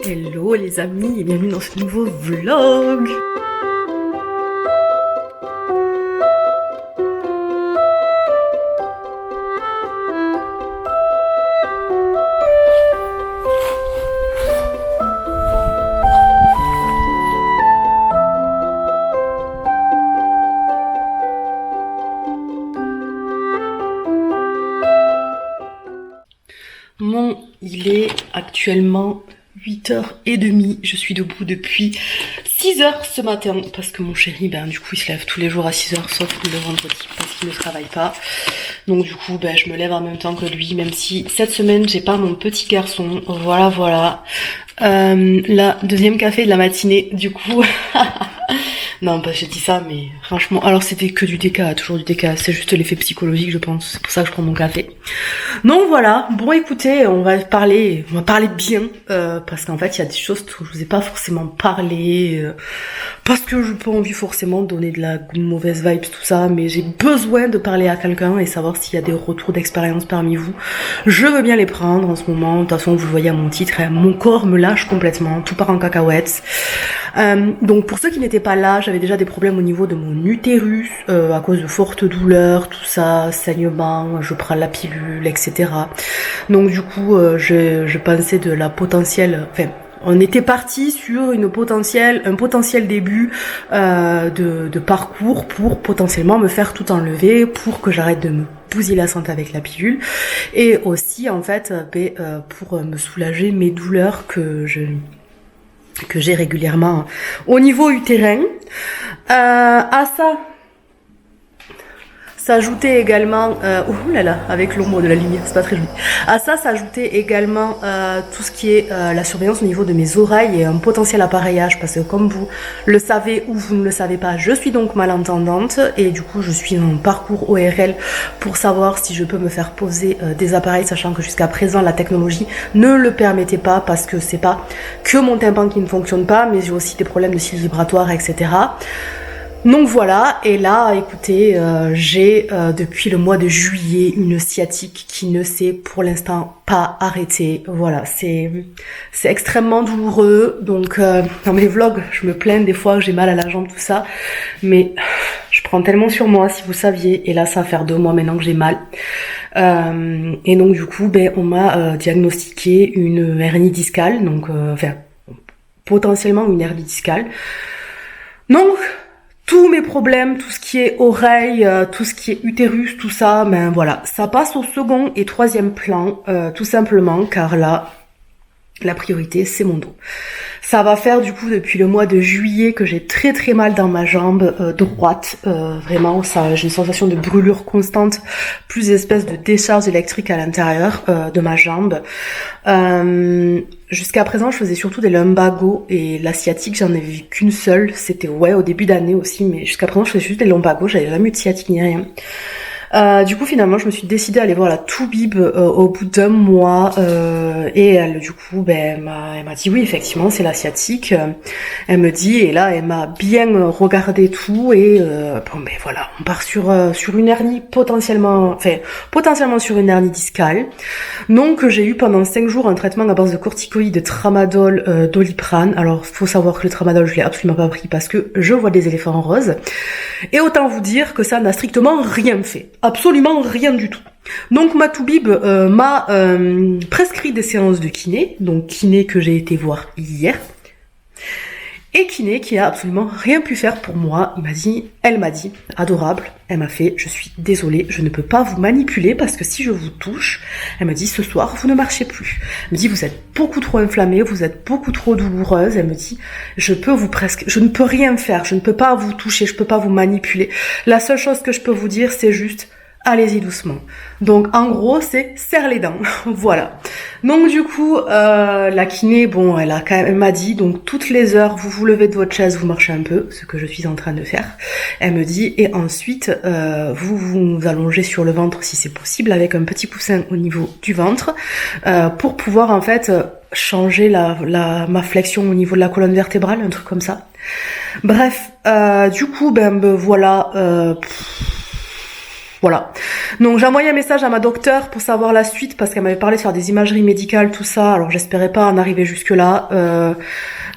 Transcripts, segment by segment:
Hello les amis et bienvenue dans ce nouveau vlog. Il est actuellement 8h30, je suis debout depuis 6h ce matin parce que mon chéri, du coup il se lève tous les jours à 6h sauf le vendredi parce qu'il ne travaille pas. Donc du coup je me lève en même temps que lui, même si cette semaine j'ai pas mon petit garçon. Voilà. La deuxième café de la matinée du coup. Non, j'ai dit ça, mais franchement, alors c'était que du DK, toujours du DK, c'est juste l'effet psychologique, je pense, c'est pour ça que je prends mon café. Donc voilà, bon écoutez, on va parler bien, parce qu'en fait, il y a des choses que je vous ai pas forcément parlé, parce que je n'ai pas envie forcément de donner de la mauvaise vibe, tout ça, mais j'ai besoin de parler à quelqu'un et savoir s'il y a des retours d'expérience parmi vous. Je veux bien les prendre en ce moment, de toute façon, vous le voyez à mon titre, hein, mon corps me lâche complètement, tout part en cacahuètes. Donc pour ceux qui n'étaient pas là, j'avais déjà des problèmes au niveau de mon utérus, à cause de fortes douleurs, tout ça, saignement, je prends la pilule, etc. Donc du coup, je pensais de la potentielle, on était parti sur un potentiel début de parcours pour potentiellement me faire tout enlever, pour que j'arrête de me bousiller la santé avec la pilule, et aussi en fait pour me soulager mes douleurs que j'ai régulièrement au niveau utérin. À ça s'ajoutait également, avec l'ombre de la lumière, c'est pas très joli. À ça s'ajoutait également tout ce qui est la surveillance au niveau de mes oreilles et un potentiel appareillage, parce que comme vous le savez ou vous ne le savez pas, je suis donc malentendante et du coup je suis en parcours ORL pour savoir si je peux me faire poser des appareils, sachant que jusqu'à présent la technologie ne le permettait pas, parce que c'est pas que mon tympan qui ne fonctionne pas, mais j'ai aussi des problèmes de cils vibratoires, etc. Donc voilà, et là écoutez, j'ai depuis le mois de juillet une sciatique qui ne s'est pour l'instant pas arrêtée. Voilà, c'est extrêmement douloureux. Donc dans mes vlogs, je me plains des fois que j'ai mal à la jambe, tout ça, mais je prends tellement sur moi, si vous saviez, et là ça va faire 2 mois maintenant que j'ai mal. Et donc du coup, on m'a diagnostiqué une hernie discale, donc potentiellement une hernie discale. Donc tous mes problèmes, tout ce qui est oreille, tout ce qui est utérus, tout ça, voilà, ça passe au second et troisième plan, tout simplement, car là, la priorité, c'est mon dos. Ça va faire du coup depuis le mois de juillet que j'ai très très mal dans ma jambe droite, vraiment, j'ai une sensation de brûlure constante, plus une espèce de décharge électrique à l'intérieur de ma jambe. Jusqu'à présent, je faisais surtout des lumbagos et la sciatique, j'en ai vu qu'une seule. C'était au début d'année aussi, mais jusqu'à présent, je faisais juste des lumbagos, j'avais jamais eu de sciatique ni rien. Du coup, finalement, je me suis décidée à aller voir la Toubib au bout d'1 mois, et elle, du coup, elle m'a dit oui, effectivement, c'est la sciatique. Elle me dit, et là, elle m'a bien regardé tout, et voilà, on part sur une hernie potentiellement sur une hernie discale. Donc, j'ai eu pendant 5 jours un traitement à base de corticoïdes, tramadol, doliprane. Alors, faut savoir que le tramadol, je l'ai absolument pas pris parce que je vois des éléphants en rose. Et autant vous dire que ça n'a strictement rien fait. Absolument rien du tout. Donc ma toubib m'a prescrit des séances de kiné, donc kiné que j'ai été voir hier, et kiné qui a absolument rien pu faire pour moi. Elle m'a dit, adorable, elle m'a fait, je suis désolée, je ne peux pas vous manipuler parce que si je vous touche, elle m'a dit, ce soir, vous ne marchez plus. Elle me dit, vous êtes beaucoup trop inflammée, vous êtes beaucoup trop douloureuse. Elle me dit, je ne peux rien faire, je ne peux pas vous toucher, je peux pas vous manipuler. La seule chose que je peux vous dire, c'est juste, allez-y doucement. Donc en gros, c'est serre les dents. Voilà. Donc du coup, la kiné, elle m'a dit, donc toutes les heures, vous vous levez de votre chaise, vous marchez un peu, ce que je suis en train de faire. Elle me dit, et ensuite, vous vous allongez sur le ventre si c'est possible, avec un petit coussin au niveau du ventre, pour pouvoir en fait changer ma flexion au niveau de la colonne vertébrale, un truc comme ça. Bref, du coup, voilà. Voilà. Donc j'ai envoyé un message à ma docteure pour savoir la suite parce qu'elle m'avait parlé de faire des imageries médicales, tout ça. Alors j'espérais pas en arriver jusque là.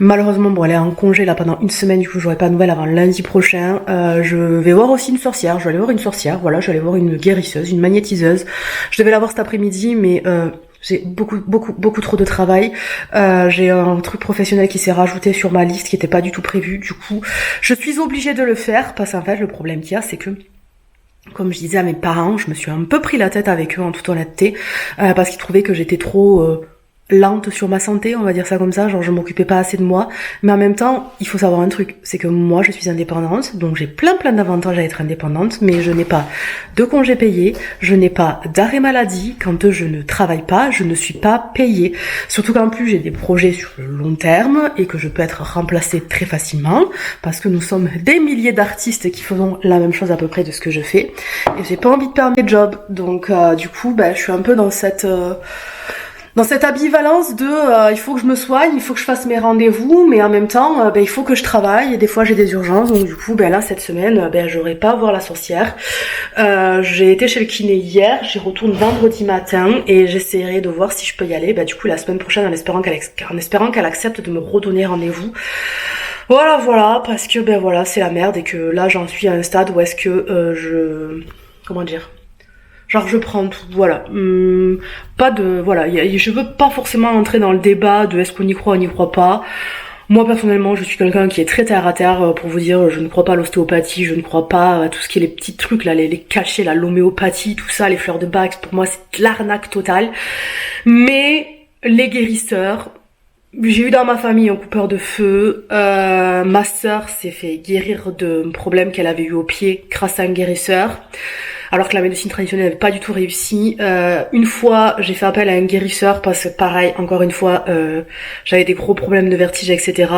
Malheureusement, bon, elle est en congé là pendant une semaine, du coup j'aurai pas de nouvelles avant lundi prochain. Je vais voir aussi une sorcière. Je vais aller voir une sorcière. Voilà, je vais aller voir une guérisseuse, une magnétiseuse. Je devais la voir cet après-midi, mais j'ai beaucoup trop de travail. J'ai un truc professionnel qui s'est rajouté sur ma liste qui était pas du tout prévu. Du coup, je suis obligée de le faire parce qu'en fait le problème qu'il y a, c'est que comme je disais à mes parents, je me suis un peu pris la tête avec eux en toute honnêteté, parce qu'ils trouvaient que j'étais trop lente sur ma santé, on va dire ça comme ça, genre je m'occupais pas assez de moi, mais en même temps, il faut savoir un truc, c'est que moi je suis indépendante, donc j'ai plein d'avantages à être indépendante, mais je n'ai pas de congés payés, je n'ai pas d'arrêt maladie, quand je ne travaille pas, je ne suis pas payée, surtout qu'en plus j'ai des projets sur le long terme, et que je peux être remplacée très facilement, parce que nous sommes des milliers d'artistes qui faisons la même chose à peu près de ce que je fais, et j'ai pas envie de perdre mes jobs, donc du coup, je suis un peu dans cette ambivalence de il faut que je me soigne, il faut que je fasse mes rendez-vous, mais en même temps il faut que je travaille et des fois j'ai des urgences, donc du coup là cette semaine j'aurai pas à voir la sorcière. J'ai été chez le kiné hier, j'y retourne vendredi matin et j'essaierai de voir si je peux y aller du coup la semaine prochaine en espérant qu'elle accepte de me redonner rendez-vous. Voilà, parce que voilà, c'est la merde et que là j'en suis à un stade où est-ce que comment dire, genre je prends tout, voilà. Pas de, voilà, je veux pas forcément entrer dans le débat de est-ce qu'on y croit, on n'y croit pas. Moi personnellement, je suis quelqu'un qui est très terre à terre, pour vous dire, je ne crois pas à l'ostéopathie, je ne crois pas à tout ce qui est les petits trucs là, les cachets, l'homéopathie, tout ça, les fleurs de Bach, pour moi c'est de l'arnaque totale. Mais les guérisseurs, j'ai eu dans ma famille un coupeur de feu, ma sœur s'est fait guérir de problèmes qu'elle avait eu au pied grâce à un guérisseur, alors que la médecine traditionnelle n'avait pas du tout réussi. Une fois, j'ai fait appel à un guérisseur parce que pareil, encore une fois, j'avais des gros problèmes de vertige, etc.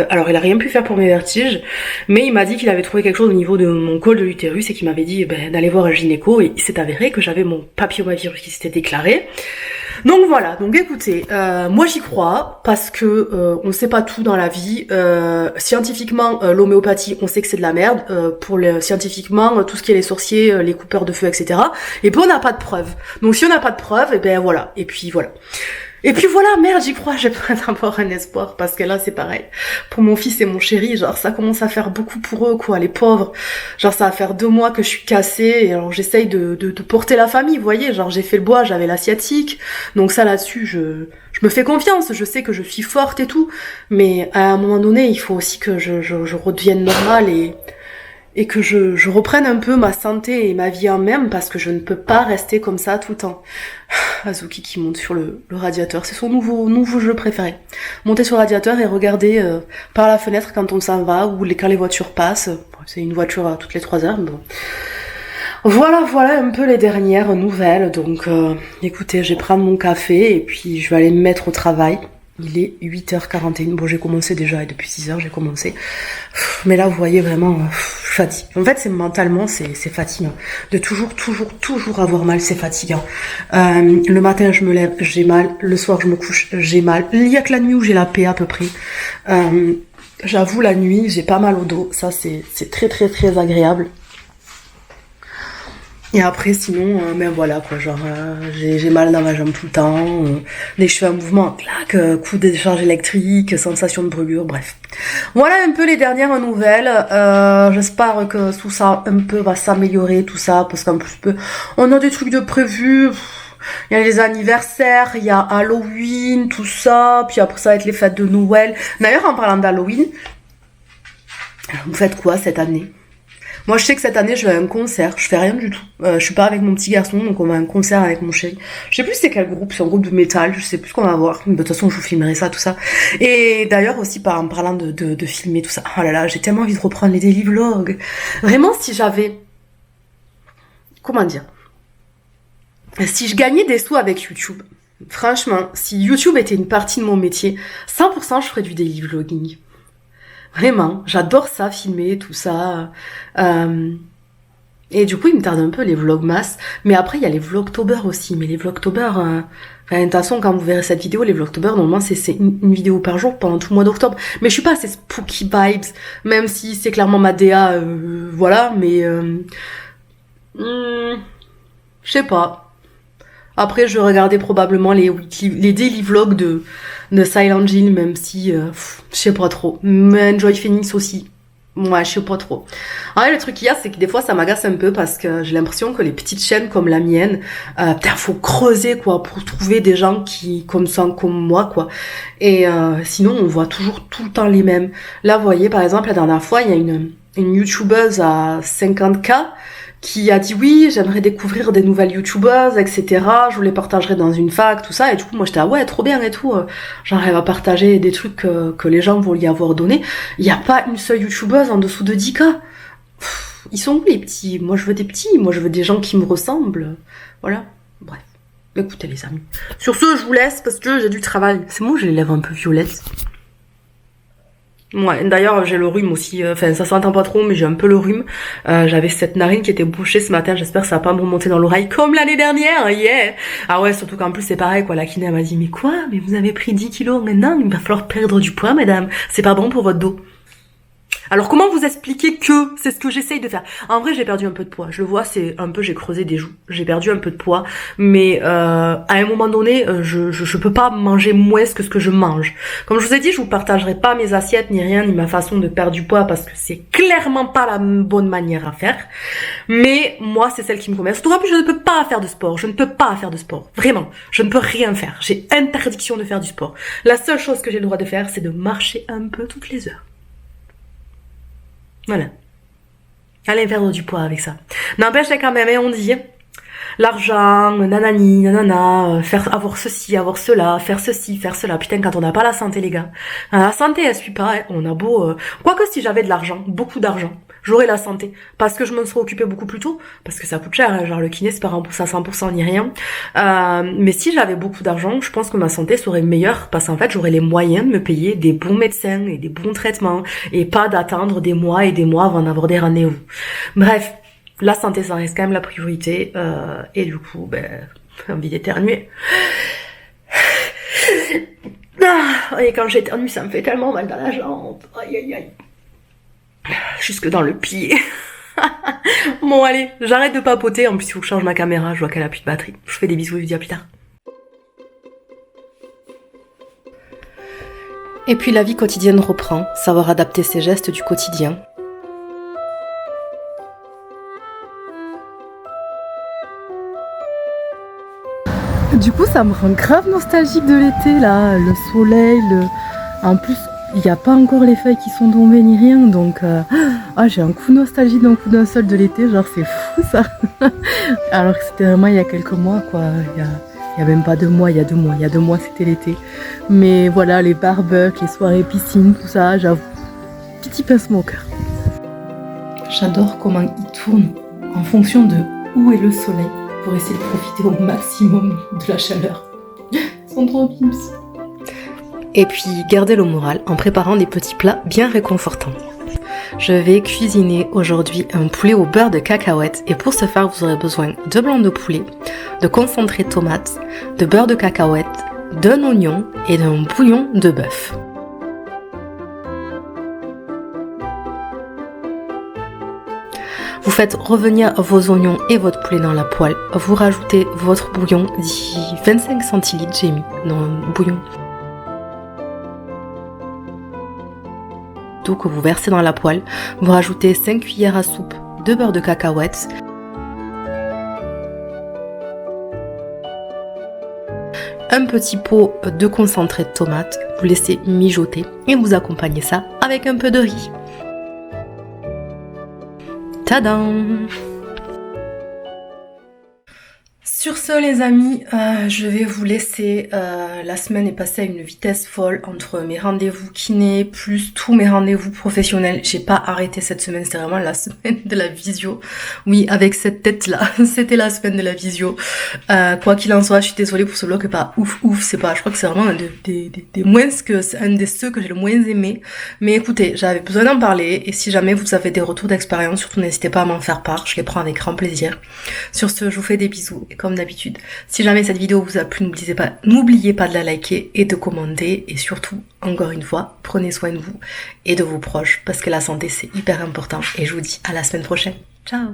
Alors il a rien pu faire pour mes vertiges, mais il m'a dit qu'il avait trouvé quelque chose au niveau de mon col de l'utérus et qu'il m'avait dit d'aller voir un gynéco, et il s'est avéré que j'avais mon papillomavirus qui s'était déclaré. Donc voilà, donc écoutez, moi j'y crois parce que on sait pas tout dans la vie. Scientifiquement, l'homéopathie, on sait que c'est de la merde. Scientifiquement, tout ce qui est les sorciers, les coupeurs de feu, etc. Et puis on n'a pas de preuves. Donc si on n'a pas de preuves, et voilà. Et puis voilà. Et puis voilà, merde, j'y crois, j'ai pas d'avoir un espoir, parce que là, c'est pareil. Pour mon fils et mon chéri, genre, ça commence à faire beaucoup pour eux, quoi, les pauvres. Genre, ça va faire 2 mois que je suis cassée, et alors j'essaye de porter la famille, vous voyez, genre, j'ai fait le bois, j'avais l'asiatique, donc ça, là-dessus, je me fais confiance, je sais que je suis forte et tout, mais à un moment donné, il faut aussi que je redevienne normale et que je reprenne un peu ma santé et ma vie en même, parce que je ne peux pas rester comme ça tout le temps. Azuki qui monte sur le radiateur, c'est son nouveau jeu préféré. Monter sur le radiateur et regarder par la fenêtre quand on s'en va, ou quand les voitures passent. C'est une voiture toutes les 3 heures, mais bon. Voilà un peu les dernières nouvelles, donc écoutez, je vais prendre mon café et puis je vais aller me mettre au travail. Il est 8h41, bon j'ai commencé déjà, et depuis 6h j'ai commencé. Mais là vous voyez vraiment, je fatigue. En fait c'est mentalement, c'est fatigant. De toujours avoir mal, c'est fatigant. Le matin je me lève, j'ai mal. Le soir je me couche, j'ai mal. Il y a que la nuit où j'ai la paix à peu près. J'avoue la nuit j'ai pas mal au dos, ça c'est très agréable. Et après sinon, voilà quoi, genre j'ai mal dans ma jambe tout le temps, dès que je fais un mouvement, clac, coup de décharge électrique, sensation de brûlure, bref. Voilà un peu les dernières nouvelles. J'espère que tout ça un peu va s'améliorer, tout ça, parce qu'en plus on a des trucs de prévus. Il y a les anniversaires, il y a Halloween, tout ça, puis après ça va être les fêtes de Noël. D'ailleurs en parlant d'Halloween, vous faites quoi cette année ? Moi, je sais que cette année, je vais à un concert. Je fais rien du tout. Je suis pas avec mon petit garçon, donc on va à un concert avec mon chéri. Je sais plus c'est quel groupe. C'est un groupe de métal. Je sais plus ce qu'on va voir. Mais de toute façon, je vous filmerai ça, tout ça. Et d'ailleurs aussi, en parlant de filmer tout ça. Oh là là, j'ai tellement envie de reprendre les daily vlogs. Vraiment, si j'avais... Comment dire ? Si je gagnais des sous avec YouTube, franchement, si YouTube était une partie de mon métier, 100% je ferais du daily vlogging. Vraiment, j'adore ça, filmer, tout ça. Et du coup, il me tarde un peu les vlogmas. Mais après, il y a les vlogtober aussi. Mais les vlogtober... de toute façon, quand vous verrez cette vidéo, les vlogtober, normalement, c'est une vidéo par jour pendant tout le mois d'octobre. Mais je suis pas assez spooky vibes, même si c'est clairement ma DA, voilà. Mais Je sais pas. Après, je regardais probablement les daily vlogs de Silent Hill, même si, je sais pas trop. Mais Enjoy Phoenix aussi. Ouais, je sais pas trop. En vrai, le truc qu'il y a, c'est que des fois, ça m'agace un peu parce que j'ai l'impression que les petites chaînes comme la mienne, putain, faut creuser, quoi, pour trouver des gens qui, comme ça, comme moi, quoi. Et sinon, on voit toujours tout le temps les mêmes. Là, vous voyez, par exemple, la dernière fois, il y a une youtubeuse à 50K qui a dit oui, j'aimerais découvrir des nouvelles youtubeuses, etc. Je vous les partagerai dans une fac, tout ça. Et du coup, moi, j'étais, ah ouais, trop bien et tout. Genre, elle va partager des trucs que les gens vont lui avoir donné. Il n'y a pas une seule youtubeuse en dessous de 10K. Ils sont où les petits? Moi, je veux des petits. Moi, je veux des gens qui me ressemblent. Voilà. Bref. Écoutez, les amis. Sur ce, je vous laisse parce que j'ai du travail. C'est moi, j'ai les lèvres un peu violettes. Ouais, d'ailleurs j'ai le rhume aussi, enfin ça s'entend pas trop mais j'ai un peu le rhume. J'avais cette narine qui était bouchée ce matin, j'espère que ça va pas me remonter dans l'oreille comme l'année dernière, yeah. Ah ouais, surtout qu'en plus c'est pareil quoi, la kiné elle m'a dit mais quoi, mais vous avez pris 10 kilos maintenant, il va falloir perdre du poids madame, c'est pas bon pour votre dos. Alors comment vous expliquer que c'est ce que j'essaye de faire? En vrai j'ai perdu un peu de poids, je le vois, c'est un peu, j'ai creusé des joues, j'ai perdu un peu de poids, mais à un moment donné je peux pas manger moins que ce que je mange. Comme je vous ai dit, je vous partagerai pas mes assiettes ni rien, ni ma façon de perdre du poids parce que c'est clairement pas la bonne manière à faire, mais moi c'est celle qui me convient. Surtout en plus je ne peux pas faire de sport, je ne peux pas faire de sport, vraiment, je ne peux rien faire, j'ai interdiction de faire du sport. La seule chose que j'ai le droit de faire c'est de marcher un peu toutes les heures. Voilà. Allez perdre du poids avec ça. N'empêche quand même, on dit l'argent, nanani, nanana, avoir ceci, avoir cela, faire ceci, faire cela. Putain, quand on n'a pas la santé, les gars. La santé, elle suit pas. On a beau... Quoique si j'avais de l'argent, beaucoup d'argent, j'aurais la santé. Parce que je me serais occupée beaucoup plus tôt. Parce que ça coûte cher, hein, genre le kiné, c'est pas remboursé à 100% ni rien. Mais si j'avais beaucoup d'argent, je pense que ma santé serait meilleure. Parce qu'en fait, j'aurais les moyens de me payer des bons médecins et des bons traitements. Et pas d'attendre des mois et des mois avant d'avoir des rendez-vous. Bref. La santé, ça reste quand même la priorité. Et du coup, j'ai envie d'éternuer. Et quand j'éternue, ça me fait tellement mal dans la jambe. Aïe, aïe, aïe. Jusque dans le pied. Bon, allez, j'arrête de papoter. En plus, il faut que je change ma caméra. Je vois qu'elle a plus de batterie. Je vous fais des bisous et je vous dis à plus tard. Et puis, la vie quotidienne reprend. Savoir adapter ses gestes du quotidien. Du coup, ça me rend grave nostalgique de l'été, là, le soleil, En plus, il n'y a pas encore les feuilles qui sont tombées ni rien, donc j'ai un coup de nostalgie d'un coup d'un seul de l'été, genre c'est fou ça. Alors que c'était vraiment il y a quelques mois, quoi, il y a même pas 2 mois, il y a 2 mois, il y a 2 mois c'était l'été. Mais voilà, les barbecues, les soirées piscine, tout ça, j'avoue, petit pincement au cœur. J'adore comment il tourne en fonction de où est le soleil, pour essayer de profiter au maximum de la chaleur. Ils sont trop mimes. Et puis, gardez le moral en préparant des petits plats bien réconfortants. Je vais cuisiner aujourd'hui un poulet au beurre de cacahuète et pour ce faire, vous aurez besoin de blanc de poulet, de concentré de tomate, de beurre de cacahuète, d'un oignon et d'un bouillon de bœuf. Vous faites revenir vos oignons et votre poulet dans la poêle. Vous rajoutez votre bouillon, 25 centilitres j'ai mis dans le bouillon. Tout que vous versez dans la poêle. Vous rajoutez 5 cuillères à soupe de beurre de cacahuète. Un petit pot de concentré de tomate. Vous laissez mijoter et vous accompagnez ça avec un peu de riz. Tadam! Sur ce les amis, je vais vous laisser. La semaine est passée à une vitesse folle entre mes rendez-vous kiné plus tous mes rendez-vous professionnels. J'ai pas arrêté cette semaine, c'était vraiment la semaine de la visio. Oui, avec cette tête-là, c'était la semaine de la visio. Quoi qu'il en soit, je suis désolée pour ce vlog, pas ouf, c'est pas. Je crois que c'est vraiment un des ceux que j'ai le moins aimé. Mais écoutez, j'avais besoin d'en parler et si jamais vous avez des retours d'expérience, surtout n'hésitez pas à m'en faire part, je les prends avec grand plaisir. Sur ce, je vous fais des bisous et comme d'habitude, si jamais cette vidéo vous a plu, n'oubliez pas de la liker et de commenter et surtout, encore une fois, prenez soin de vous et de vos proches parce que la santé c'est hyper important et je vous dis à la semaine prochaine. Ciao!